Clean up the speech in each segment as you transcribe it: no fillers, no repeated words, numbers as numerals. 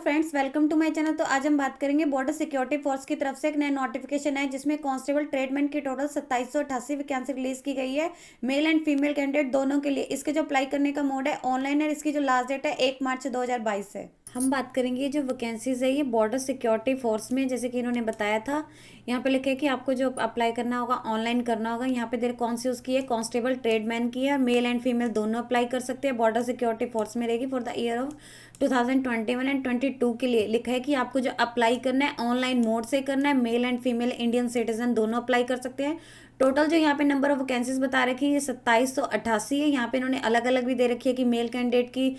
Friends, welcome to my channel. तो आज हम बात करेंगे बॉर्डर सिक्योरिटी फोर्स की तरफ से एक नया नोटिफिकेशन है जिसमें कांस्टेबल ट्रेडमैन की टोटल 2788 वैकेंसी रिलीज की गई है मेल एंड फीमेल कैंडिडेट दोनों के लिए। इसके जो अप्लाई करने का मोड है ऑनलाइन है। इसकी जो लास्ट डेट है 1 मार्च 2022 है। हम बात करेंगे जो वैकेंसीज है ये बॉर्डर सिक्योरिटी फोर्स में, जैसे कि इन्होंने बताया था। यहाँ पे लिखे है कि आपको जो अप्लाई करना होगा ऑनलाइन करना होगा। यहाँ पे देर कौन सी उसकी है, कांस्टेबल ट्रेडमैन की है। मेल एंड फीमेल दोनों अप्लाई कर सकते हैं। बॉर्डर सिक्योरिटी फोर्स में रहेगी for the year of 2021 and 22 के लिए। लिखा है कि आपको जो अप्लाई करना है ऑनलाइन मोड से करना है। Male and female Indian citizen दोनों अप्लाई कर सकते हैं। टोटल जो यहाँ पे नंबर ऑफ वैकेंसीज बता रखी है ये 2788 है। यहाँ पे इन्होंने अलग अलग भी दे रखी है कि मेल कैंडिडेट की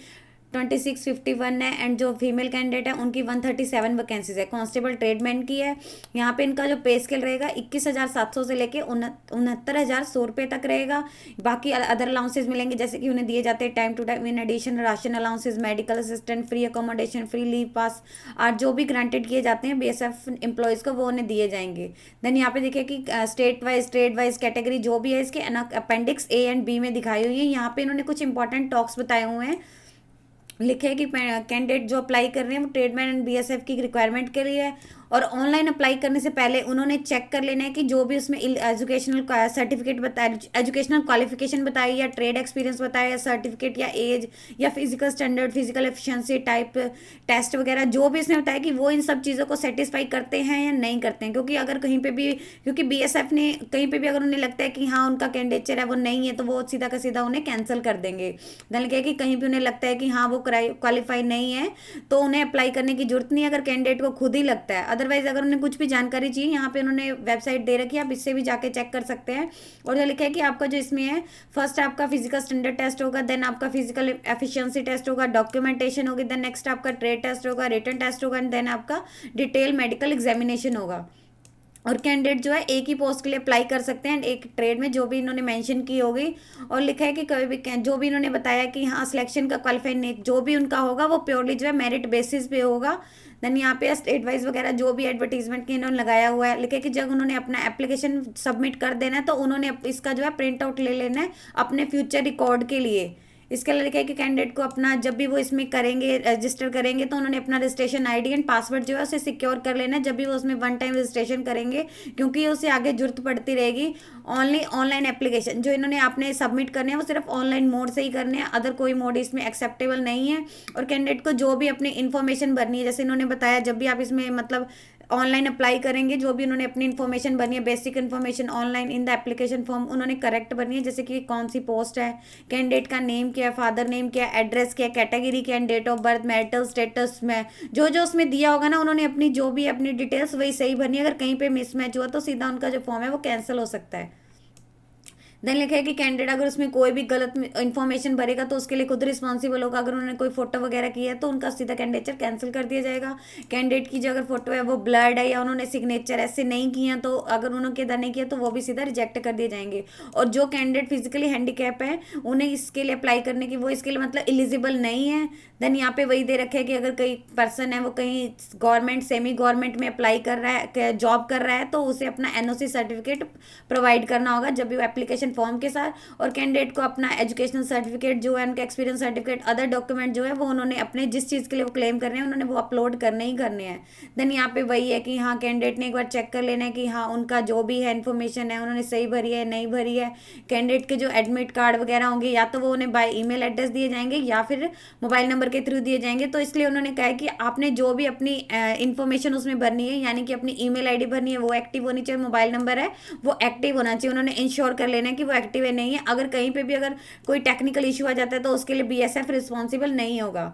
2651 है एंड जो फीमेल कैंडिडेट है उनकी 137 वैकेंसीज है। कांस्टेबल ट्रेडमैन की है। यहाँ पे इनका जो पे स्केल रहेगा 21,700 से लेके 69,100 रुपये तक रहेगा। बाकी अदर अलाउंसेज मिलेंगे जैसे कि उन्हें दिए जाते हैं time to time. In addition ration allowances, medical assistant, free accommodation, free leave pass और जो भी ग्रांटेड किए जाते हैं बीएसएफ एम्प्लॉयज़ को वो उन्हें दिए जाएंगे। देन यहाँ पे देखिए कि state wise trade wise category जो भी है इसके अपेंडिक्स ए एंड बी में दिखाई हुई है। यहाँ पे इन्होंने कुछ इंपॉर्टेंट टॉक्स बताए हुए हैं। लिखे है कि कैंडिडेट जो अप्लाई कर रहे हैं वो ट्रेडमैन एंड बीएसएफ की रिक्वायरमेंट के लिए है। और ऑनलाइन अप्लाई करने से पहले उन्होंने चेक कर लेना है कि जो भी उसमें एजुकेशनल सर्टिफिकेट बताया, एजुकेशनल क्वालिफिकेशन बताई या ट्रेड एक्सपीरियंस बताया या सर्टिफिकेट या एज या physical standard, physical efficiency type test वगैरह जो भी इसने बताया कि वो इन सब चीज़ों को सेटिस्फाई करते हैं या नहीं करते हैं। क्योंकि अगर कहीं पे भी, क्योंकि बीएसएफ ने कहीं पे भी अगर उन्हें लगता है कि हाँ उनका कैंडिडेचर है वो नहीं है तो वो सीधा का सीधा उन्हें कैंसिल कर देंगे। धन क्या है कि कहीं भी उन्हें लगता है कि हाँ वो क्वालिफाई नहीं है तो उन्हें अप्लाई करने की जरूरत नहीं है, अगर कैंडिडेट को खुद ही लगता है। अदरवाइज अगर उन्हें कुछ भी जानकारी चाहिए यहाँ पे उन्होंने वेबसाइट दे रखी है, आप इससे भी जाके चेक कर सकते हैं। और जो लिखा है कि आपका जो इसमें है फर्स्ट आपका फिजिकल स्टैंडर्ड टेस्ट होगा, देन आपका फिजिकल एफिशिएंसी टेस्ट होगा, डॉक्यूमेंटेशन होगी, देन नेक्स्ट आपका ट्रेड टेस्ट होगा, रिटन टेस्ट होगा, देन आपका डिटेल मेडिकल एग्जामिनेशन होगा। और कैंडिडेट जो है एक ही पोस्ट के लिए अप्लाई कर सकते हैं एक ट्रेड में जो भी इन्होंने मेंशन की होगी। और लिखा है कि कभी भी जो भी इन्होंने बताया कि हाँ सिलेक्शन का क्वालिफाई नहीं जो भी उनका होगा वो प्योरली जो है मेरिट बेसिस पे होगा। देन यहाँ पे स्टेट वाइज वगैरह जो भी एडवर्टीजमेंट की इन्होंने लगाया हुआ है। लिखा है कि जब उन्होंने अपना एप्लीकेशन सबमिट कर देना है तो उन्होंने इसका जो है प्रिंट आउट ले लेना है अपने फ्यूचर रिकॉर्ड के लिए। इसके लिए लिखा है कि कैंडिडेट को अपना जब भी वो इसमें करेंगे रजिस्टर करेंगे तो उन्होंने अपना रजिस्ट्रेशन आईडी एंड पासवर्ड जो है उसे सिक्योर कर लेना है जब भी वो उसमें वन टाइम रजिस्ट्रेशन करेंगे, क्योंकि उसे आगे जरूरत पड़ती रहेगी। ओनली ऑनलाइन एप्लीकेशन जो इन्होंने आपने सबमिट करने हैं वो सिर्फ ऑनलाइन मोड से ही करने हैं, अदर कोई मोड इसमें एक्सेप्टेबल नहीं है। और कैंडिडेट को जो भी अपनी इन्फॉर्मेशन भरनी है जैसे इन्होंने बताया जब भी आप इसमें मतलब ऑनलाइन अप्लाई करेंगे जो भी उन्होंने अपनी इन्फॉर्मेशन भरनी है basic information online in the application form उन्होंने करेक्ट भरनी है। जैसे कि कौन सी पोस्ट है, कैंडिडेट का नेम क्या है, फादर नेम क्या है, एड्रेस क्या है, कैटेगरी क्या है, date of birth, marital status में जो जो उसमें दिया होगा ना उन्होंने अपनी जो भी अपनी डिटेल्स वही सही भरनी है। अगर कहीं पे मिसमैच हुआ तो सीधा उनका जो फॉर्म है वो कैंसिल हो सकता है। देन लिखा है कि कैंडिडेट अगर उसमें कोई भी गलत इन्फॉर्मेशन भरेगा तो उसके लिए खुद रिस्पॉन्सिबल होगा। अगर उन्होंने कोई फोटो वगैरह की है तो उनका सीधा कैंडिडेचर कैंसिल कर दिया जाएगा। कैंडिडेट की जो अगर फोटो है वो ब्लर्ड है या उन्होंने सिग्नेचर ऐसे नहीं किया तो अगर उन्होंने इधर नहीं किया तो वो भी सीधा रिजेक्ट कर दिए जाएंगे। और जो कैंडिडेट फिजिकली हैंडीकैप है उन्हें इसके लिए अप्लाई करने की वो इसके लिए मतलब एलिजिबल नहीं है। देन यहाँ पे वही दे रखे है कि अगर कोई पर्सन है वो कहीं गवर्नमेंट सेमी गवर्नमेंट में अप्लाई कर रहा है, जॉब कर रहा है तो उसे अपना एनओसी सर्टिफिकेट प्रोवाइड करना होगा जब भी वो एप्लीकेशन फॉर्म के साथ। और कैंडिडेट को अपना एजुकेशनल सर्टिफिकेट जो है उनका एक्सपीरियंस सर्टिफिकेट अदर डॉक्यूमेंट जो है वो उन्होंने अपने जिस चीज़ के लिए वो क्लेम कर रहे हैं उन्होंने वो अपलोड करने ही करने हैं। देन यहाँ पे वही है कि हाँ कैंडिडेट ने एक बार चेक कर लेना है कि हाँ उनका जो भी है इन्फॉर्मेशन है उन्होंने सही भरी है नहीं भरी है। कैंडिडेट के जो एडमिट कार्ड वगैरह होंगे या तो वो उन्हें बाय ईमेल एड्रेस दिए जाएंगे या फिर मोबाइल नंबर के थ्रू दिए जाएंगे। तो इसलिए उन्होंने कहा है कि आपने जो भी अपनी इन्फॉर्मेशन उसमें भरनी है यानी कि अपनी ईमेल आईडी भरनी है वो एक्टिव होनी चाहिए, मोबाइल नंबर है वो एक्टिव होना चाहिए। उन्होंने इंश्योर कर लेना है कि वो एक्टिव है नहीं है। अगर कहीं पे भी अगर कोई टेक्निकल इशू आ जाता है तो उसके लिए बीएसएफ रिस्पॉन्सिबल नहीं होगा।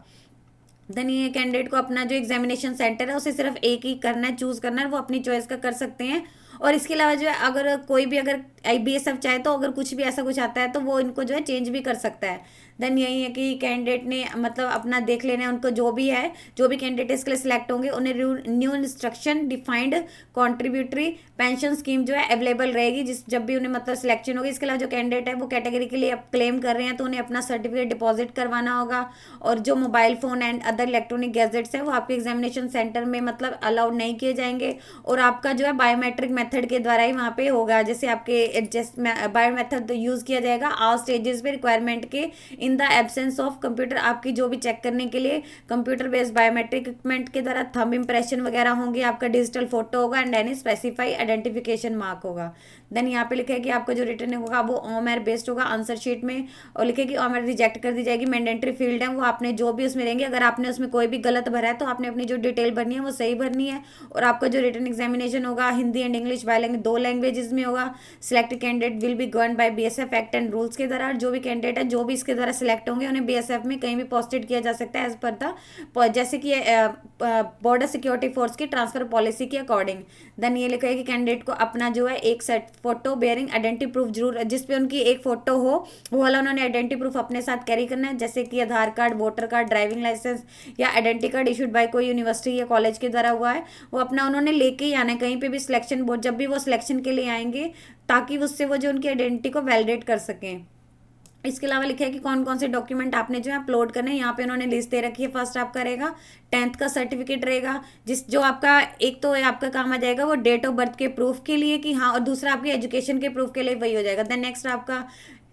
देन ये कैंडिडेट को अपना जो एग्जामिनेशन सेंटर है उसे सिर्फ एक ही करना है, चूज करना है, वो अपनी चॉइस का कर सकते हैं। और इसके अलावा जो है अगर कोई भी अगर बीएसएफ चाहे तो अगर कुछ भी ऐसा कुछ आता है तो वो इनको जो है चेंज भी कर सकता है। देन यही है कि कैंडिडेट ने मतलब अपना देख लेना है उनको जो भी है, जो भी कैंडिडेट इसके लिए सिलेक्ट होंगे उन्हें new instruction defined contributory pension scheme जो है अवेलेबल रहेगी जिस जब भी उन्हें मतलब सिलेक्शन होगी। इसके अलावा जो कैंडिडेट है वो कैटेगरी के लिए क्लेम कर रहे हैं तो उन्हें अपना सर्टिफिकेट डिपॉजिट करवाना होगा। और जो mobile phone and other electronic gadgets है वो आपके एग्जामिनेशन सेंटर में मतलब अलाउड नहीं किए जाएंगे। और आपका जो है बायोमेट्रिक मेथड के द्वारा ही वहाँ पे होगा। जैसे आपके एडजस्ट बायो मेथड तो यूज़ किया जाएगा ऑल स्टेजेस पे रिक्वायरमेंट के in the absence of computer. आपकी जो भी चेक करने के लिए कंप्यूटर बेस्ड बायोमेट्रिक इक्विपमेंट के द्वारा थंब इंप्रेशन वगैरह होंगे, आपका डिजिटल फोटो होगा and any specify identification mark होगा। देन यहाँ पे लिखा है कि आपका जो रिटर्न होगा वो ओमेर बेस्ड होगा आंसर शीट में, और लिखे कि ओमेर रिजेक्ट कर दी जाएगी। मैंडेटरी फील्ड है वो आपने जो भी उसमें रहेंगे, अगर आपने उसमें कोई भी गलत भरा है तो आपने अपनी जो डिटेल भरनी है वो सही भरनी है। और आपका जो रिटर्न एग्जामिनेशन होगा Hindi and English by language 2 languages में होगा। Selected candidate will be govern by BSF act and rules के द्वारा। जो भी कैंडिडेट है जो भी इसके द्वारा सिलेक्ट होंगे उन्हें बीएसएफ में कहीं भी पोस्टेड किया जा सकता है एज पर द जैसे कि बॉर्डर सिक्योरिटी फोर्स की ट्रांसफर पॉलिसी के अकॉर्डिंग। देन ये लिखा है कि कैंडिडेट को अपना जो है एक set photo bearing identity proof जरूर, जिसपे उनकी एक फोटो हो वो वाला उन्होंने आइडेंटिटी प्रूफ अपने साथ कैरी करना है, जैसे कि Aadhaar card, voter card, driving licence या आइडेंटिटी कार्ड इशूड बाय कोई यूनिवर्सिटी या कॉलेज के द्वारा हुआ है, वो अपना उन्होंने लेके ही आना है कहीं पे भी सिलेक्शन बोर्ड जब भी वो सिलेक्शन के लिए आएंगे, ताकि उससे वो जो उनकी आइडेंटिटी को वैलिडेट कर सकें। इसके अलावा लिखा है कि कौन कौन से डॉक्यूमेंट आपने जो है अपलोड करने हैं। यहाँ पे उन्होंने लिस्ट दे रखी है। फर्स्ट आपका रहेगा 10th का सर्टिफिकेट रहेगा, जिस जो आपका एक तो आपका काम आ जाएगा वो डेट ऑफ बर्थ के प्रूफ के लिए कि हाँ, और दूसरा आपके एजुकेशन के प्रूफ के लिए वही हो जाएगा। देन नेक्स्ट आपका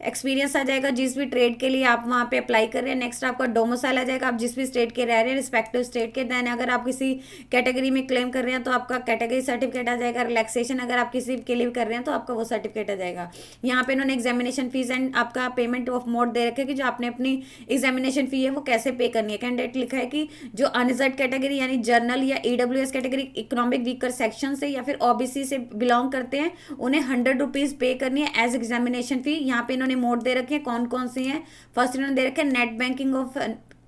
एक्सपीरियंस आ जाएगा जिस भी ट्रेड के लिए आप वहाँ पे अप्लाई कर रहे हैं। नेक्स्ट आपका डोमिसाइल आ जाएगा, आप जिस भी स्टेट के रह रहे हैं रिस्पेक्टिव स्टेट के। देन अगर आप किसी कैटेगरी में क्लेम कर रहे हैं तो आपका कैटेगरी सर्टिफिकेट आ जाएगा। रिलैक्सेशन अगर आप किसी के लिए कर रहे हैं तो आपका वो सर्टिफिकेट आ जाएगा। यहाँ पे इन्होंने एग्जामिनेशन फीस एंड आपका पेमेंट ऑफ मोड दे रखे कि जो आपने अपनी एग्जामिनेशन फी है वो कैसे पे करनी है। कैंडिडेट लिखा है कि जो अनरिजर्व कैटेगरी यानी जर्नल या EWS category economic weaker section से या फिर ओबीसी से बिलोंग करते हैं, उन्हें 100 रुपीज पे करनी है एज एग्जामिनेशन फी। यहाँ पे इन्होंने मोड दे रखे हैं कौन कौन से हैं। फर्स्ट इन्होंने दे रखे हैं net banking of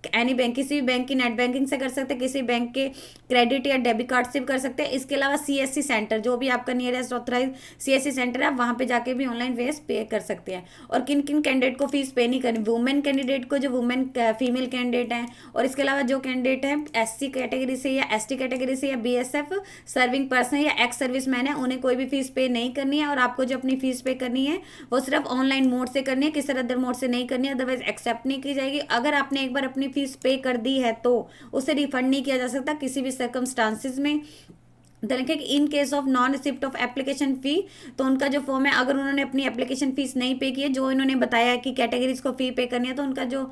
any bank, किसी भी बैंक की नेट बैंकिंग से कर सकते हैं, किसी बैंक के क्रेडिट या डेबिट कार्ड से भी कर सकते हैं। इसके अलावा सीएससी सेंटर, जो भी आपका नियरेस्ट ऑथराइज सीएससी सेंटर है, आप वहाँ पे जाके भी ऑनलाइन फीस पे कर सकते हैं। और किन किन कैंडिडेट को फीस पे नहीं करनी, वुमेन कैंडिडेट को, जो वुमेन फीमेल कैंडिडेट हैं, और इसके अलावा जो कैंडिडेट है एससी कैटेगरी से या एसटी कैटेगरी से या बीएसएफ सर्विंग पर्सन या एक्स सर्विस मैन है, उन्हें कोई भी फीस पे नहीं करनी है। और आपको जो अपनी फीस पे करनी है वो सिर्फ ऑनलाइन मोड से करनी है, किसी अदर मोड से नहीं करनी है, अदरवाइज एक्सेप्ट नहीं की जाएगी। अगर आपने एक बार अपनी फीस पे कर दी है तो उसे रिफंड नहीं किया जा सकता किसी भी सर्कमस्टांसिस में। In case of non receipt of application fee, तो उनका जो फॉर्म है अगर उन्होंने अपनी एप्लीकेशन फीस नहीं पे की है, जो इन्होंने बताया कि कैटेगरीज को फी पे करनी है, तो उनका जो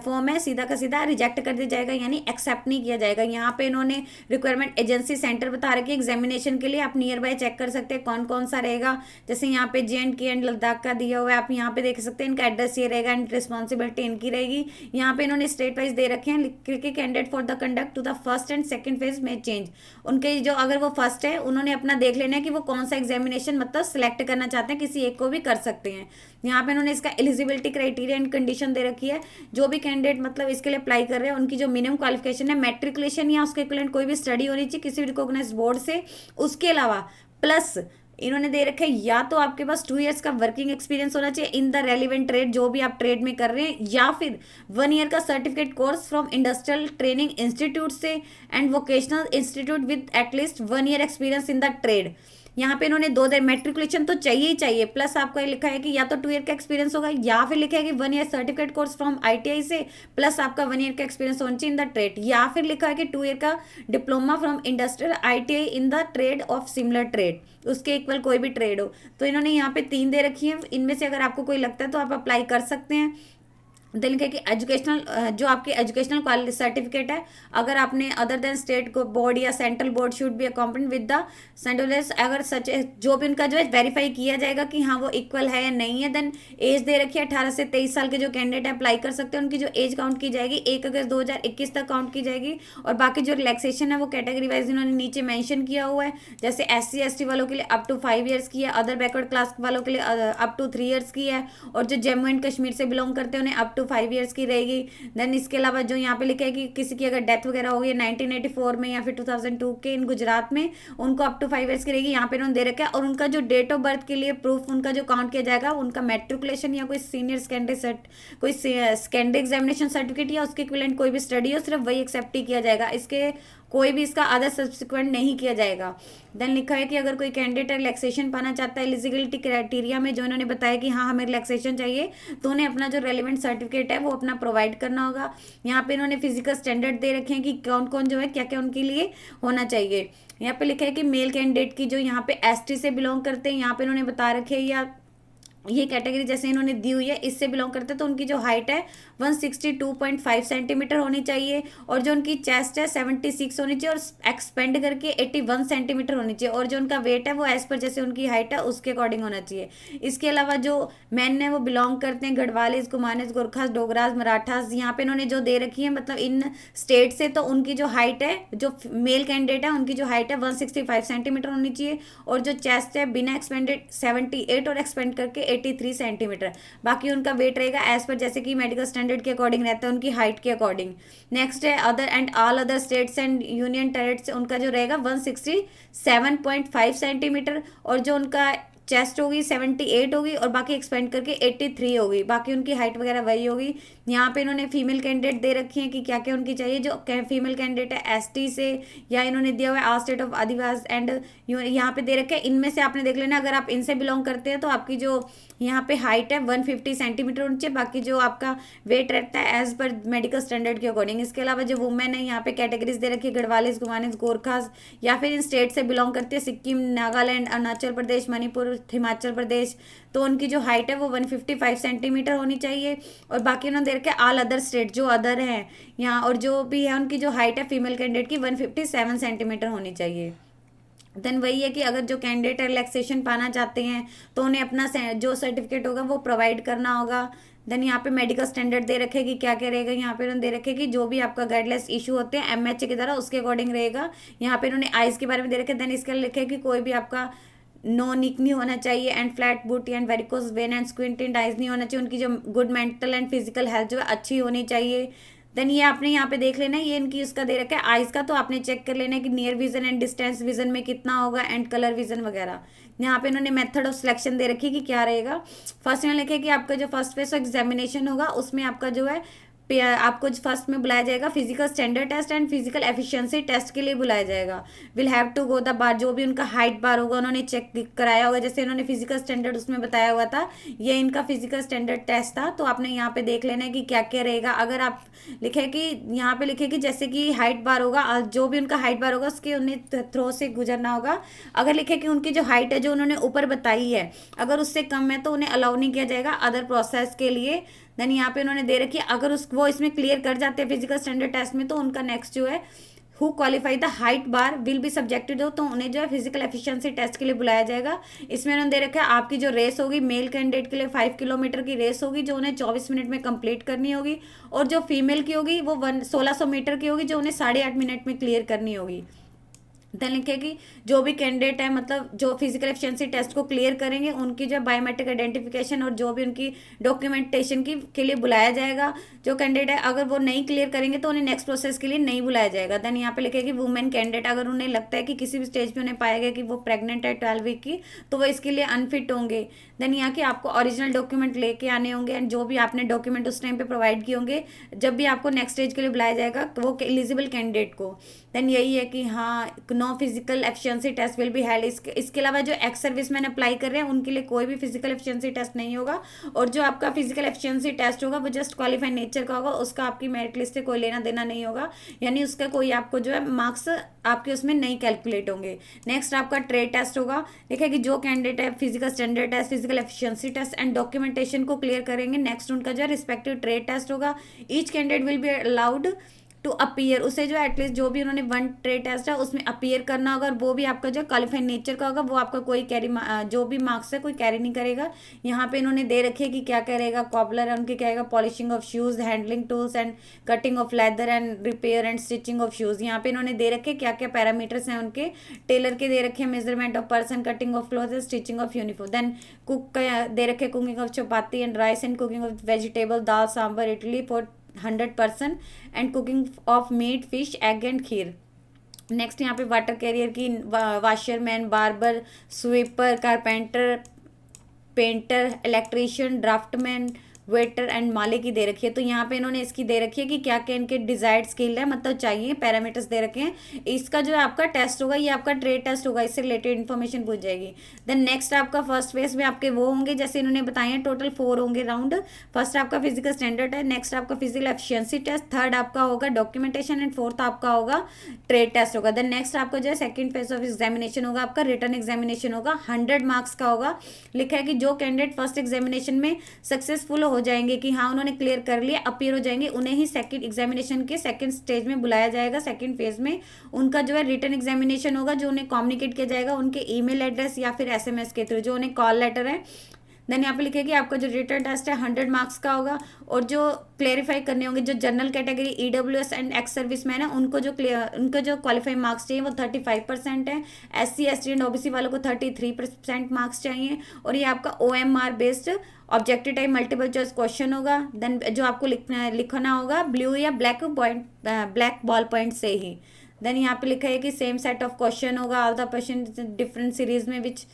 फॉर्म है सीधा का सीधा रिजेक्ट कर दिया जाएगा, यानी एक्सेप्ट नहीं किया जाएगा। यहाँ पे इन्होंने रिक्वायरमेंट एजेंसी सेंटर बता रखी है एग्जामिनेशन के लिए, आप नियर बाय चेक कर सकते हैं कौन कौन सा रहेगा। जैसे यहाँ पे JNK एंड लद्दाख का दिया हुआ है, आप यहाँ पे देख सकते हैं इनका एड्रेस ये रहेगा एंड रिस्पॉन्सिबिलिटी इनकी रहेगी। यहाँ पे इन्होंने स्टेट वाइज दे रखे हैं candidate for the conduct to the first and second phase में चेंज। उनके जो अगर वो फर्स्ट है उन्होंने अपना देख लेना है कि वो कौन सा एग्जामिनेशन मतलब सिलेक्ट करना चाहते हैं, किसी एक को भी कर सकते हैं। यहाँ पे उन्होंने इसका एलिजिबिलिटी क्राइटेरिया एंड कंडीशन दे रखी है। जो भी कैंडिडेट मतलब इसके लिए अप्लाई कर रहे हैं उनकी जो मिनिमम क्वालिफिकेशन है मैट्रिकुलेशन या उसके इक्विवेलेंट कोई भी स्टडी होनी चाहिए किसी भी रिकॉग्नाइज्ड बोर्ड से। उसके अलावा प्लस इन्होंने दे रखा है या तो आपके पास 2 इयर्स का वर्किंग एक्सपीरियंस होना चाहिए इन द रेलिवेंट ट्रेड, जो भी आप ट्रेड में कर रहे हैं, या फिर 1 ईयर का certificate course from industrial training institute से and vocational institute with at least 1 year experience in the trade. यहाँ पे इन्होंने 2 मैट्रिकुलेशन तो चाहिए ही चाहिए, प्लस आपको ये लिखा है कि या तो 2 ईयर का एक्सपीरियंस होगा या फिर लिखा है कि 1 year certificate course from ITI से प्लस आपका 1 ईयर का एक्सपीरियंस होना चाहिए इन द ट्रेड, या फिर लिखा है कि 2 ईयर का diploma from industrial ITI in the trade off similar trade, उसके इक्वल कोई भी ट्रेड हो। तो इन्होंने यहाँ पे 3 दे रखी है, इनमें से अगर आपको कोई लगता है तो आप अप्लाई कर सकते हैं। देन लिखा है कि एजुकेशनल जो आपकी एजुकेशनल सर्टिफिकेट है, अगर आपने अदर देन स्टेट बोर्ड या central board should be accompanied with the central, अगर सच जो भी उनका जो है वेरीफाई किया जाएगा कि हाँ वो इक्वल है या नहीं है। देन एज दे रखी है 18 से 23 साल के जो कैंडिडेट अप्लाई कर सकते हैं, उनकी जो एज काउंट की जाएगी 1 अगस्त 2021 तक काउंट की जाएगी। और बाकी जो रिलैक्सेशन है वो कैटेगरी वाइज इन्होंने नीचे मेंशन किया हुआ है, जैसे SC ST वालों के लिए अप टू 5 ईयर्स की है, अदर बैकवर्ड क्लास वालों के लिए अप टू 3 ईयर्स की है, और जो जम्मू एंड कश्मीर से बिलोंग करते हैं उन्हें अप टू 5 ईयर्स की रहेगी। देन इसके अलावा जो यहाँ पे लिखा है कि किसी की अगर डेथ वगैरह हो गई 1984 में या फिर 2002 के इन गुजरात में, उनको अप टू 5 ईयर्स की रहेगी, यहाँ पे उन्होंने दे रखा है। और उनका जो डेट ऑफ बर्थ के लिए प्रूफ उनका जो काउंट किया जाएगा, उनका मैट्रिकुलेशन या कोई सीनियर सेकेंडरी कोई सेकेंडरी एग्जामिनेशन सर्टिफिकेट या उसके इक्विवेलेंट कोई भी स्टडी हो, सिर्फ वही एक्सेप्ट ही किया जाएगा। इसके कोई भी इसका अदर सब्सिक्वेंट नहीं किया जाएगा। देन लिखा है कि अगर कोई कैंडिडेट रिलैक्सेशन पाना चाहता है एलिजिबिलिटी क्राइटेरिया में, जो इन्होंने बताया कि हाँ हमें रिलैक्सेशन चाहिए, तो उन्हें अपना जो रेलिवेंट सर्टिफिकेट है वो अपना प्रोवाइड करना होगा। यहाँ पे इन्होंने फिजिकल स्टैंडर्ड दे रखे हैं कि कौन कौन जो है क्या क्या उनके लिए होना चाहिए। यहाँ पे लिखा है कि मेल कैंडिडेट की जो यहाँ पे एसटी से बिलोंग करते हैं, यहाँ पे इन्होंने बता रखे हैं, या ये कैटेगरी जैसे इन्होंने दी हुई है इससे बिलोंग करते हैं, तो उनकी जो हाइट है 162.5 सेंटीमीटर होनी चाहिए, और जो उनकी चेस्ट है 76 होनी चाहिए, और एक्सपेंड करके 81 सेंटीमीटर होनी चाहिए, और जो उनका वेट है वो एज पर जैसे उनकी हाइट है उसके अकॉर्डिंग होना चाहिए। इसके अलावा जो मैन है वो बिलोंग करते हैं गढ़वालिस, कुमानिस, गोरखास, डोगरास, मराठास, यहाँ पे इन्होंने जो दे रखी है मतलब इन स्टेट से, तो उनकी जो हाइट है, जो मेल कैंडिडेट है उनकी जो हाइट है 165 सेंटीमीटर होनी चाहिए, और जो चेस्ट है बिना एक्सपेंडेड 78 और एक्सपेंड करके 83 सेंटीमीटर। बाकी उनका वेट रहेगा एज पर जैसे कि मेडिकल स्टैंडर्ड के अकॉर्डिंग रहता है उनकी हाइट के अकॉर्डिंग। नेक्स्ट है other and all other states and union territory, उनका जो रहेगा 167.5 सेंटीमीटर, और जो उनका चेस्ट होगी 78 होगी, और बाकी एक्सपेंड करके 83 होगी। बाकी उनकी हाइट वगैरह वही होगी। यहाँ पे इन्होंने फीमेल कैंडिडेट दे रखी है कि क्या क्या उनकी चाहिए। जो फीमेल कैंडिडेट है एसटी से, या इन्होंने दिया हुआ है आल स्टेट ऑफ आदिवासी एंड यहाँ पे दे रखे हैं, इनमें से आपने देख लेना अगर आप इनसे बिलोंग करते हैं तो आपकी जो यहाँ पे हाइट है 150 सेंटीमीटर होनी चाहिए। बाकी जो आपका वेट रहता है एज पर मेडिकल स्टैंडर्ड के अकॉर्डिंग। इसके अलावा जो वुमेन है यहाँ पे कैटेगरीज दे रखी है गढ़वालिस, गुमानिस, गोरखास, या फिर इन स्टेट से बिलोंग करती है सिक्किम, नागालैंड, अरुणाचल प्रदेश, मणिपुर, हिमाचल प्रदेश, तो उनकी जो हाइट है वो 155 सेंटीमीटर होनी चाहिए। और बाकी उन्होंने दे रखे ऑल अदर स्टेट जो अदर हैं यहाँ, और जो भी है उनकी जो हाइट है फीमेल कैंडिडेट की 157 सेंटीमीटर होनी चाहिए। देन वही है कि अगर जो कैंडिडेट रिलैक्सेशन पाना चाहते हैं तो उन्हें अपना जो सर्टिफिकेट होगा वो प्रोवाइड करना होगा। देन यहाँ पे मेडिकल स्टैंडर्ड दे रखे कि क्या क्या रहेगा। यहाँ पे उन्होंने दे रखे कि जो भी आपका गाइडलाइंस इशू होते हैं एमएचए की तरह उसके अकॉर्डिंग रहेगा। यहाँ पे उन्होंने आइज के बारे में दे रखे। देन इसके लिखे कि कोई भी आपका नो निक नहीं होना चाहिए, एंड फ्लैट बूटी and varicose when and squinted eyes नहीं होना चाहिए। उनकी जो good mental and physical health जो है अच्छी होनी चाहिए। देन ये आपने यहाँ पे देख लेना है, ये इनकी उसका दे रखा है आइज का, तो आपने चेक कर लेना है कि near vision and distance vision में कितना होगा, एंड कलर विजन वगैरह। यहाँ पे इन्होंने मेथड ऑफ सिलेक्शन दे रखी है कि क्या रहेगा। फर्स्ट में लिखे कि आपका जो फर्स्ट फेस एग्जामिनेशन होगा उसमें आपका जो है आपको फर्स्ट में बुलाया जाएगा physical standard test and physical efficiency test के लिए बुलाया जाएगा। Will have to go the bar, जो भी उनका हाइट बार होगा उन्होंने चेक कराया होगा। जैसे इन्होंने फिजिकल स्टैंडर्ड उसमें बताया हुआ था, ये इनका फिजिकल स्टैंडर्ड टेस्ट था, तो आपने यहाँ पे देख लेना है कि क्या क्या रहेगा। अगर आप लिखे कि यहाँ पे लिखे कि जैसे कि हाइट बार होगा, जो भी उनका हाइट बार होगा उसके उन्हें थ्रो से गुजरना होगा। अगर लिखे कि उनकी जो हाइट है जो उन्होंने ऊपर बताई है अगर उससे कम है तो उन्हें अलाउ नहीं किया जाएगा अदर प्रोसेस के लिए। देन यहाँ पे उन्होंने दे रखी है अगर वो इसमें क्लियर कर जाते हैं फिजिकल स्टैंडर्ड टेस्ट में, तो उनका नेक्स्ट जो है who qualify the height bar will be subjected हो, तो उन्हें जो है फिजिकल एफिशिएंसी टेस्ट के लिए बुलाया जाएगा। इसमें उन्होंने दे रखा है आपकी जो रेस होगी मेल कैंडिडेट के लिए 5 किलोमीटर की रेस होगी जो उन्हें 24 मिनट में कंप्लीट करनी होगी, और जो फीमेल की होगी वो 1600 मीटर की होगी जो उन्हें 8.5 मिनट में क्लियर करनी होगी। देन लिखे कि जो भी कैंडिडेट है मतलब जो फिजिकल एफिशिएंसी टेस्ट को क्लियर करेंगे उनकी जो बायोमेट्रिक आइडेंटिफिकेशन और जो भी उनकी डॉक्यूमेंटेशन की के लिए बुलाया जाएगा। जो कैंडिडेट है अगर वो नहीं क्लियर करेंगे तो उन्हें नेक्स्ट प्रोसेस के लिए नहीं बुलाया जाएगा। देन यहाँ पे लिखे कि वुमेन कैंडिडेट अगर उन्हें लगता है कि किसी भी स्टेज पे उन्हें पाया गया कि वो प्रेग्नेंट है 12 वीक की, तो वो इसके लिए अनफिट होंगे। देन यहाँ के आपको ओरिजिनल डॉक्यूमेंट लेके आने होंगे, एंड जो भी आपने डॉक्यूमेंट उस टाइम पे प्रोवाइड किए होंगे जब भी आपको नेक्स्ट स्टेज के लिए बुलाया जाएगा वो एलिजिबल कैंडिडेट को। देन यही है कि हाँ no physical efficiency test will be held. इसके अलावा जो एक्स सर्विस मैन अप्लाई कर रहे हैं उनके लिए कोई भी फिजिकल एफिशिएंसी टेस्ट नहीं होगा, और जो आपका फिजिकल एफिशिएंसी टेस्ट होगा वो जस्ट क्वालिफाइड नेचर का होगा, उसका आपकी मेरिट लिस्ट से कोई लेना देना नहीं होगा, यानी उसका कोई आपको जो है मार्क्स आपके उसमें नहीं कैलकुलेट होंगे। नेक्स्ट आपका ट्रेड टेस्ट होगा। देखिए कि जो कैंडिडेट है physical standard test, physical efficiency test and documentation को क्लियर करेंगे, नेक्स्ट उनका जो है रिस्पेक्टिव ट्रेड टेस्ट होगा। Each candidate will be allowed to appear, उसे जो एटलीस्ट जो भी उन्होंने 1 ट्रेड टेस्ट है उसमें अपीयर करना होगा, और वो भी आपका जो क्वालिफाइड नेचर का होगा वो आपका कोई कैरी जो भी मार्क्स है कोई कैरी नहीं करेगा। यहाँ पे इन्होंने दे रखे कि क्या क्या रहेगा। कॉबलर है उनके क्या रहेगा, polishing of shoes, handling tools and cutting of leather and repair and stitching of shoes. यहाँ पे इन्होंने दे रखे क्या क्या पैरामीटर्स हैं उनके। टेलर के दे रखे measurement of person, cutting of cloth, stitching of uniform. Then cook का दे रखे cooking of chapati and rice and cooking of vegetable, dal, sambar, idli for 100% and cooking of meat, fish, egg and kheer. Next यहाँ पे वाटर कैरियर की washerman, barber, sweeper, carpenter, painter, electrician, draftsman, waiter and mali की दे रखी है। तो यहाँ पे इन्होंने इसकी दे रखी है कि क्या क्या इनके डिजायर्ड स्किल है, मतलब चाहिए, पैरामीटर्स दे रखे हैं। इसका जो है आपका टेस्ट होगा, ये आपका ट्रेड टेस्ट होगा, इससे रिलेटेड इन्फॉर्मेशन पूछ जाएगी। देन नेक्स्ट आपका फर्स्ट फेज में आपके वो होंगे जैसे इन्होंने बताए हैं, टोटल 4 होंगे राउंड। फर्स्ट आपका फिजिकल स्टैंडर्ड है, नेक्स्ट आपका फिजिकल एफिशिएंसी टेस्ट, थर्ड आपका होगा डॉक्यूमेंटेशन एंड फोर्थ आपका होगा ट्रेड टेस्ट होगा। देन नेक्स्ट आपका जो है सेकंड फेज ऑफ एग्जामिनेशन होगा, आपका रिटर्न एग्जामिनेशन होगा, 100 मार्क्स का होगा। लिखा है कि जो कैंडिडेट फर्स्ट एग्जामिनेशन में सक्सेसफुल हो जाएंगे कि हाँ उन्होंने क्लियर कर लिया, अपीयर हो जाएंगे, उन्हें ही सेकंड एग्जामिनेशन के सेकंड स्टेज में बुलाया जाएगा। सेकंड फेज में उनका जो है रिटर्न एग्जामिनेशन होगा, जो उन्हें कम्युनिकेट किया जाएगा उनके ईमेल एड्रेस या फिर एसएमएस के थ्रू, जो उन्हें कॉल लेटर है। देन यहाँ पे लिखेगी आपका जो रिटर्न टेस्ट है 100 मार्क्स का होगा, और जो क्लेरिफाई करने होंगे जो general category EWS and ex serviceman है उनको जो क्वालिफाइंग मार्क्स चाहिए वो 35% है। एससी एसटी एंड ओबीसी वालों को 33% मार्क्स चाहिए। और ये आपका OMR based objective type multiple choice question होगा। देन जो आपको लिखना होगा ब्लू या ब्लैक बॉल पॉइंट से ही। देन यहाँ पे लिखा है कि सेम सेट ऑफ क्वेश्चन होगा, all the question different series में विच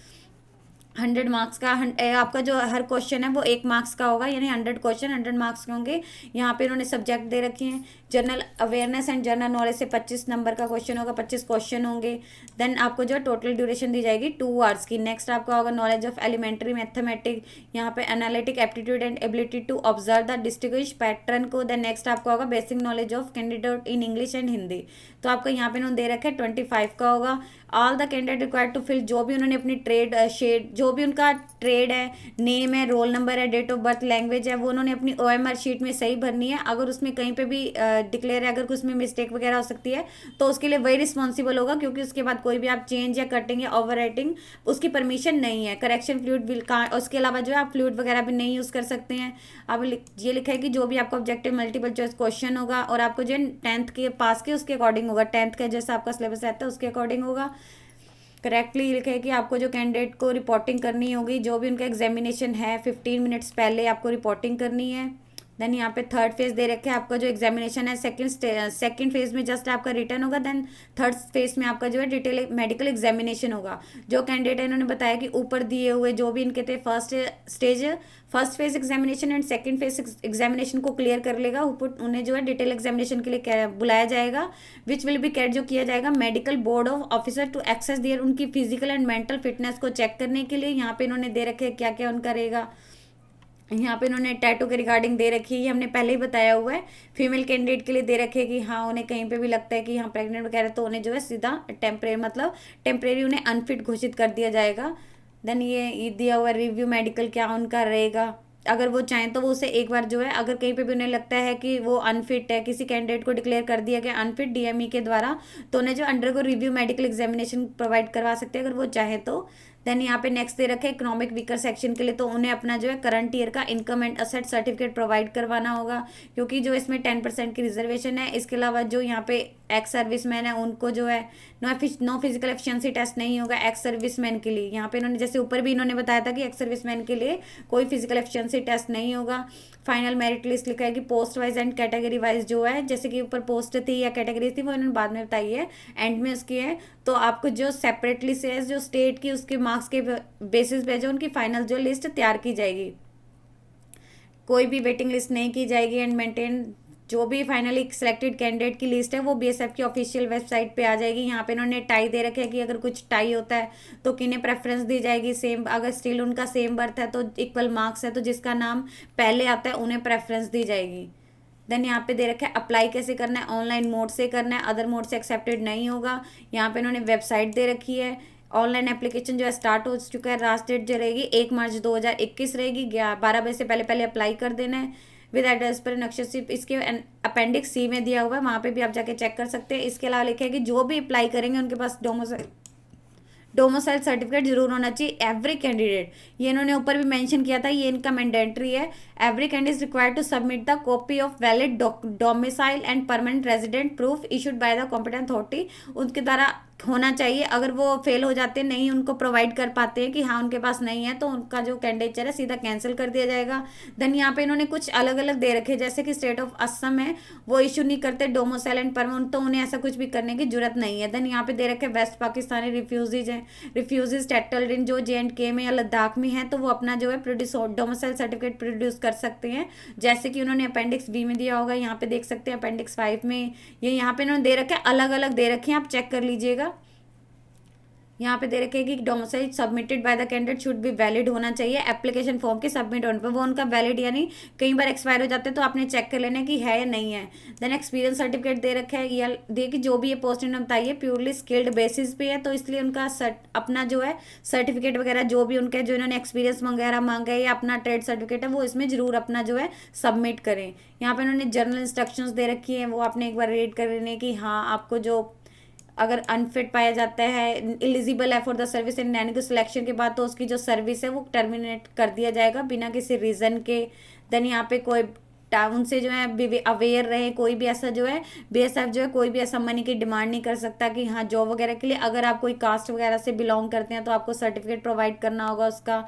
100 मार्क्स का। आपका जो हर क्वेश्चन है वो 1 मार्क्स का होगा, यानी 100 क्वेश्चन 100 मार्क्स के होंगे। यहाँ पे इन्होंने सब्जेक्ट दे रखे हैं, general awareness and general knowledge से 25 नंबर का क्वेश्चन होगा, 25 क्वेश्चन होंगे। देन आपको जो टोटल ड्यूरेशन दी जाएगी 2 आवर्स की। नेक्स्ट आपका होगा नॉलेज ऑफ एलिमेंट्री मैथमेटिक, यहाँ पे analytic aptitude and ability to observe the distinguish pattern को। देन नेक्स्ट आपका होगा basic knowledge of candidate in English and Hindi. तो आपका यहाँ पे इन्होंने दे रखा है 25 का होगा। All the candidate required to fill, जो भी उन्होंने अपनी ट्रेड शेड, जो भी उनका ट्रेड है, नेम है, रोल नंबर है, डेट ऑफ बर्थ, लैंग्वेज है, वो उन्होंने अपनी ओएमआर शीट में सही भरनी है। अगर उसमें कहीं पे भी डिक्लेयर है, अगर उसमें मिस्टेक वगैरह हो सकती है तो उसके लिए वही रिस्पॉन्सिबल होगा, क्योंकि उसके बाद कोई भी आप चेंज या कटिंग या ओवर राइटिंग उसकी परमिशन नहीं है। करेक्शन फ्लूइड विल का, उसके अलावा जो है आप फ्लूइड वगैरह भी नहीं यूज़ कर सकते हैं। अब ये लिखा है कि जो भी आपका ऑब्जेक्टिव मल्टीपल चॉइस क्वेश्चन होगा और आपको जो 10th के पास के उसके अकॉर्डिंग होगा, 10th का जैसा आपका सिलेबस रहता है उसके अकॉर्डिंग होगा। करेक्टली लिखा है कि आपको जो कैंडिडेट को रिपोर्टिंग करनी होगी, जो भी उनका एग्जामिनेशन है 15 मिनट्स पहले आपको रिपोर्टिंग करनी है। देन यहाँ पे थर्ड फेज दे रखे हैं, आपका जो एग्जामिनेशन है सेकंड फेज में जस्ट आपका रिटर्न होगा। देन थर्ड फेज में आपका जो है डिटेल मेडिकल एग्जामिनेशन होगा। जो कैंडिडेट है इन्होंने बताया कि ऊपर दिए हुए जो भी इनके थे first phase examination and second phase examination को क्लियर कर लेगा, उन्हें जो है डिटेल एग्जामिनेशन के लिए बुलाया जाएगा, विच विल बी कैट, जो किया जाएगा medical board of officer to assess their, उनकी फिजिकल एंड मेंटल फिटनेस को चेक करने के लिए। यहाँ पे इन्होंने दे रखे क्या क्या उनका रहेगा। यहाँ पे इन्होंने टैटू के रिगार्डिंग दे रखी है, ये हमने पहले ही बताया हुआ है। फीमेल कैंडिडेट के लिए दे रखे कि हाँ उन्हें कहीं पे भी लगता है कि हाँ प्रेग्नेंट वगैरह, तो उन्हें जो है सीधा टेम्परेरी उन्हें अनफिट घोषित कर दिया जाएगा। देन ये दिया हुआ रिव्यू मेडिकल क्या उनका रहेगा, अगर वो चाहें तो वो उसे एक बार जो है, अगर कहीं पे भी उन्हें लगता है कि वो अनफिट है, किसी कैंडिडेट को डिक्लेयर कर दिया गया अनफिट डीएमई के द्वारा, तो उन्हें जो undergo review medical examination provide करवा सकते हैं अगर वो चाहे तो। देन यहाँ पे नेक्स्ट दे रखे इकोनॉमिक वीकर सेक्शन के लिए, तो उन्हें अपना जो है करंट ईयर का income and asset certificate provide करवाना होगा, क्योंकि जो इसमें 10% की रिजर्वेशन है। इसके अलावा जो यहाँ पे एक्स सर्विसमैन है उनको जो है नो फिजिकल एफिशिएंसी टेस्ट नहीं होगा एक्स सर्विसमैन के लिए। यहाँ पे इन्होंने जैसे ऊपर भी इन्होंने बताया था कि एक्स सर्विसमैन के लिए कोई फिजिकल एफिशिएंसी टेस्ट नहीं होगा। फाइनल मेरिट लिस्ट लिखा है कि post wise and category wise जो है, जैसे कि ऊपर पोस्ट थी या कैटेगरी थी वो इन्होंने बाद में बताई है, एंड में उसकी है। तो आपको जो सेपरेटली से जो स्टेट की उसके मार्क्स के बेसिस पे जो उनकी फाइनल जो लिस्ट तैयार की जाएगी, कोई भी वेटिंग लिस्ट नहीं की जाएगी। एंड मेंटेन जो भी फाइनली सिलेक्टेड कैंडिडेट की लिस्ट है वो बीएसएफ की ऑफिशियल वेबसाइट पे आ जाएगी। यहाँ पे इन्होंने टाई दे रखे है कि अगर कुछ टाई होता है तो किन्हें प्रेफरेंस दी जाएगी, सेम अगर स्टिल उनका सेम बर्थ है तो इक्वल मार्क्स है तो जिसका नाम पहले आता है उन्हें प्रेफरेंस दी जाएगी। देन यहाँ पे दे रखा है अप्लाई कैसे करना है, ऑनलाइन मोड से करना है, अदर मोड से एक्सेप्टेड नहीं होगा। यहाँ पे इन्होंने वेबसाइट दे रखी है। ऑनलाइन एप्लीकेशन जो है स्टार्ट हो चुका है, लास्ट डेट जो रहेगी 1 मार्च 2021 रहेगी। 12 बजे से पहले पहले अप्लाई कर देना है विद एड्रेस पर नक्शा। इसके अपेंडिक्स सी में दिया हुआ है, वहाँ पे भी आप जाके चेक कर सकते हैं। इसके अलावा लिखा है कि जो भी अप्लाई करेंगे उनके पास डोमिसाइल सर्टिफिकेट जरूर होना चाहिए एवरी कैंडिडेट। ये इन्होंने ऊपर भी मेंशन किया था, ये इनका मैंडेटरी है। Every candidate required to submit the copy of valid domicile and permanent resident proof issued by the competent authority. उनके द्वारा होना चाहिए। अगर वो फेल हो जाते हैं, नहीं उनको प्रोवाइड कर पाते हैं कि हाँ उनके पास नहीं है, तो उनका जो कैंडिडेचर है सीधा कैंसिल कर दिया जाएगा। देन यहाँ पे इन्होंने कुछ अलग अलग दे रखे हैं, जैसे कि स्टेट ऑफ असम है वो इशू नहीं करते डोमिसाइल एंड परमानेंट, तो उन्हें ऐसा कुछ भी करने की जरूरत नहीं है। देन यहाँ पे दे रखे वेस्ट पाकिस्तानी रिफ्यूजीज हैं, रिफ्यूजीज सेटल्ड इन जो JNK में या लद्दाख में है, तो वो अपना जो है प्रोड्यूस डोमिसाइल सर्टिफिकेट प्रोड्यूस कर सकते हैं, जैसे कि उन्होंने अपेंडिक्स B में दिया होगा, यहाँ पे देख सकते हैं अपेंडिक्स 5 में। ये यहाँ पे इन्होंने दे रखे अलग अलग दे रखे हैं, आप चेक कर लीजिएगा। यहाँ पे दे रखे हैं कि domicile submitted by the candidate should be valid होना चाहिए एप्लीकेशन फॉर्म के सबमिट होने पर, वो उनका वैलिड यानी कई बार एक्सपायर हो जाते हैं, तो आपने चेक कर लेना कि है या नहीं है। देन एक्सपीरियंस सर्टिफिकेट दे रखा है, या देखिए जो भी ये पोस्ट इन्होंने बताइए प्योरली स्किल्ड बेसिस पे है, तो इसलिए उनका अपना जो है सर्टिफिकेट वगैरह जो भी उनके जो इन्होंने एक्सपीरियंस वगैरह मांगा है या अपना ट्रेड सर्टिफिकेट है वो इसमें जरूर अपना जो है सबमिट करें। यहाँ पे इन्होंने जर्नल इंस्ट्रक्शंस दे रखी है, वो आपने एक बार रीड कर लेने कि हाँ आपको जो अगर अनफिट पाया जाता है, इलिजिबल है फॉर द सर्विस इन यानी कि सिलेक्शन के बाद, तो उसकी जो सर्विस है वो टर्मिनेट कर दिया जाएगा बिना किसी रीज़न के। देन यहाँ पे कोई टाउन से जो है अवेयर रहे, कोई भी ऐसा जो है BSF जो है कोई भी ऐसा मनी की डिमांड नहीं कर सकता कि हाँ जॉब वगैरह के लिए। अगर आप कोई कास्ट वगैरह से बिलोंग करते हैं तो आपको सर्टिफिकेट प्रोवाइड करना होगा उसका,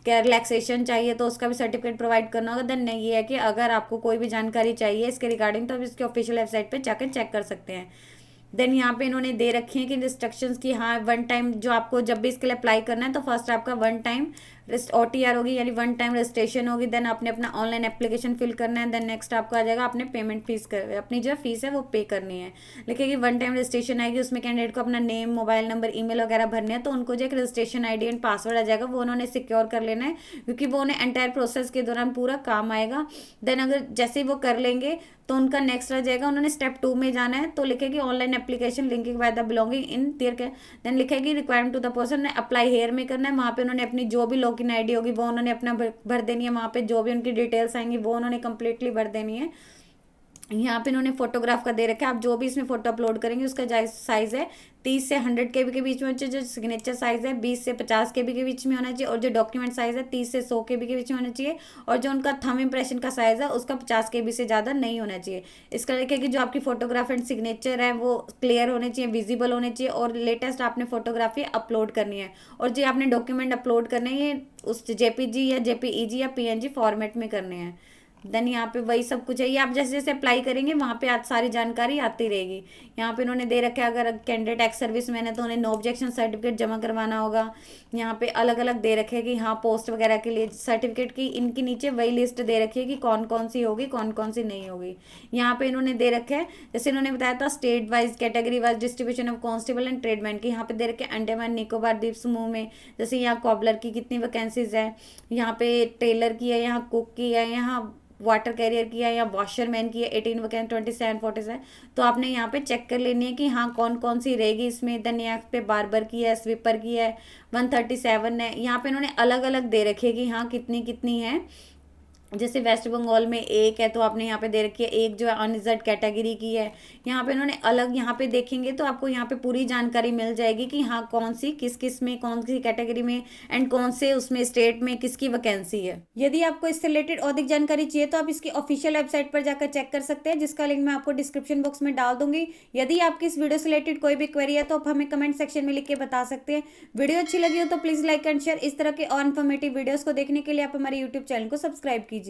क्या रिलैक्सेशन चाहिए तो उसका भी सर्टिफिकेट प्रोवाइड करना होगा। देन नहीं, ये है कि अगर आपको कोई भी जानकारी चाहिए इसके रिगार्डिंग तो आप इसके ऑफिशियल वेबसाइट पर जाकर चेक कर सकते हैं। देन यहाँ पे इन्होंने दे रखी है कि इंस्ट्रक्शंस की हाँ वन टाइम जो आपको जब भी इसके लिए अप्लाई करना है तो फर्स्ट आपका वन टाइम OTR होगी यानी वन टाइम रजिस्ट्रेशन होगी। देन आपने अपना ऑनलाइन एप्लीकेशन फिल करना है। देन नेक्स्ट आपका आ जाएगा आपने पेमेंट फीस कर अपनी जो फीस है वो पे करनी है। लिखेगी वन टाइम रजिस्ट्रेशन आएगी, उसमें कैंडिडेट को अपना नेम, मोबाइल नंबर, ईमेल वगैरह भरने हैं, तो उनको जो एक रजिस्ट्रेशन ID एंड पासवर्ड आ जाएगा वो उन्होंने सिक्योर कर लेना है, क्योंकि वो उन्हें एंटायर प्रोसेस के दौरान पूरा काम आएगा। देन अगर जैसे ही वो कर लेंगे तो उनका नेक्स्ट रह जाएगा, उन्होंने स्टेप 2 में जाना है, तो लिखेगी online application linking by the belonging in their के। देन लिखेगी requirement to the person apply here में करना है, वहाँ पे उन्होंने अपनी जो भी लॉगिन ID होगी वो उन्होंने अपना भर देनी है, वहाँ पे जो भी उनकी डिटेल्स आएंगी वो उन्होंने कंप्लीटली भर देनी है। यहाँ पे इन्होंने फोटोग्राफ का दे रखा है, आप जो भी इसमें फोटो अपलोड करेंगे उसका साइज है 30 से 100 KB के बीच में होना चाहिए, जो सिग्नेचर साइज है 20 से 50 KB के बीच में होना चाहिए, और जो डॉक्यूमेंट साइज है 30 से 100 KB के बीच में होना चाहिए, और जो उनका थंब इंप्रेशन का साइज है उसका 50 KB से ज़्यादा नहीं होना चाहिए। इसका देखिए कि जो आपकी फोटोग्राफ एंड सिग्नेचर है वो क्लियर होने चाहिए, विजिबल होने चाहिए, और लेटेस्ट आपने फोटोग्राफी अपलोड करनी है, और जो आपने डॉक्यूमेंट अपलोड करने हैं ये उस JPG या JPEG या PNG फॉर्मेट में करने हैं। देन यहाँ पे वही सब कुछ है, ये आप जैसे जैसे अप्लाई करेंगे वहाँ पे आज सारी जानकारी आती रहेगी। यहाँ पे उन्होंने दे रखा है अगर कैंडिडेट एक्स सर्विस मैन है तो उन्हें नो ऑब्जेक्शन सर्टिफिकेट जमा करवाना होगा। यहाँ पे अलग अलग दे रखे हैं कि हाँ पोस्ट वगैरह के लिए सर्टिफिकेट की इनके नीचे वही लिस्ट दे रखी है कि कौन कौन सी होगी कौन कौन सी नहीं होगी। यहाँ पे इन्होंने दे रखे है जैसे इन्होंने बताया था state wise category wise distribution of constable and tradesman की, यहाँ पे दे रखे अंडमान निकोबार द्वीप समूह में जैसे यहाँ कॉबलर की कितनी वैकेंसीज है, यहाँ पे टेलर की है, यहाँ कुक की है, यहाँ वाटर कैरियर की है या वॉशरमैन की है 18 वैकेंट 27 47। तो आपने यहाँ पे चेक कर लेनी है कि हाँ कौन कौन सी रहेगी इसमें। देन यहाँ पे बार्बर की है, स्वीपर की है, 137 है। यहाँ पे इन्होंने अलग अलग दे रखे कि हाँ कितनी कितनी है। जैसे वेस्ट बंगाल में एक है तो आपने यहाँ पे दे रखी है, एक जो है अनरिजर्व कैटेगरी की है। यहाँ पे इन्होंने अलग यहाँ पे देखेंगे तो आपको यहाँ पे पूरी जानकारी मिल जाएगी कि हाँ कौन सी किस किस में कौन सी कैटेगरी में एंड कौन से उसमें स्टेट में किसकी वैकेंसी है। यदि आपको इससे रिलेटेड अधिक जानकारी चाहिए तो आप इसकी ऑफिशियल वेबसाइट पर जाकर चेक कर सकते हैं, जिसका लिंक मैं आपको डिस्क्रिप्शन बॉक्स में डाल दूंगी। यदि आपकी इस वीडियो से रिलेटेड कोई भी क्वेरी है तो आप हमें कमेंट सेक्शन में लिख के बता सकते हैं। वीडियो अच्छी लगी हो तो प्लीज लाइक एंड शेयर। इस तरह के और इन्फॉर्मेटिव वीडियोस को देखने के लिए आप हमारे यूट्यूब चैनल को सब्सक्राइब कीजिए।